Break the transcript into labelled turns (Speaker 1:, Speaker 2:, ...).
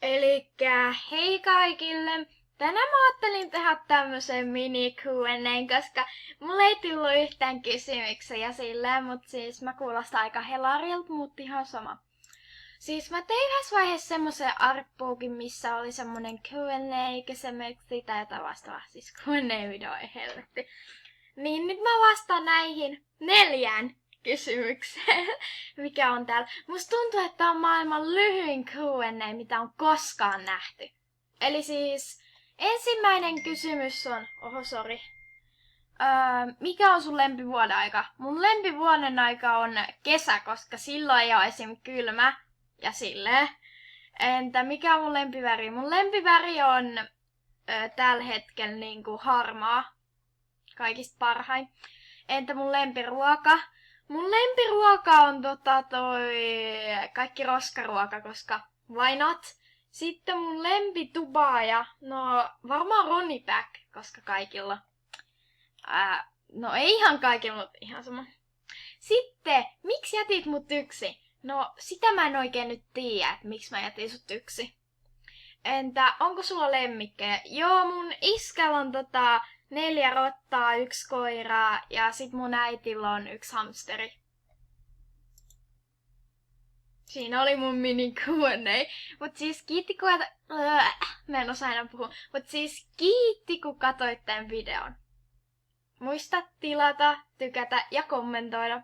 Speaker 1: Elikkä hei kaikille! Tänään mä ajattelin tehdä tämmösen mini Q&A, koska mulle ei tullut yhtään kysymyksiä silleen, mut siis mä kuulostan aika helarilta, mut ihan sama. Siis mä tein yhdessä vaiheessa semmosen artbookin, missä oli semmonen Q&A, kysymyksiä tai jotain vastaavaa. Siis Q&A-video ei helvetti. Niin nyt mä vastaan näihin 4 kysymykseen, mikä on täällä. Musta tuntuu, että tää on maailman lyhyin Q&A, mitä on koskaan nähty. Eli siis ensimmäinen kysymys on, mikä on sun lempivuoden aika? Mun lempivuoden aika on kesä, koska silloin ei ole esim. Kylmä ja silleen. Entä mikä on mun lempiväri? Mun lempiväri on tällä hetkellä niinku harmaa. Kaikista parhain. Entä mun lempiruoka? Mun lempiruoka on toi kaikki roskaruoka, koska why not? Sitten mun lempitubaaja, no varmaan Ronnie Back, koska kaikilla. No ei ihan kaikilla, mutta ihan sama. Sitten, miksi jätit mut yksin? No sitä mä en oikein nyt tiedä, että miksi mä jätin sut yksin. Entä onko sulla lemmikkejä? Joo, mun iskällä on 4 rottaa, 1 koiraa ja sit mun äitillä on 1 hamsteri. Siinä oli mun mini Q&A. Mut siis kiitti kun mä en osaa enää puhua. Mut siis kiitti kun katsoit tän videon. Muista tilata, tykätä ja kommentoida.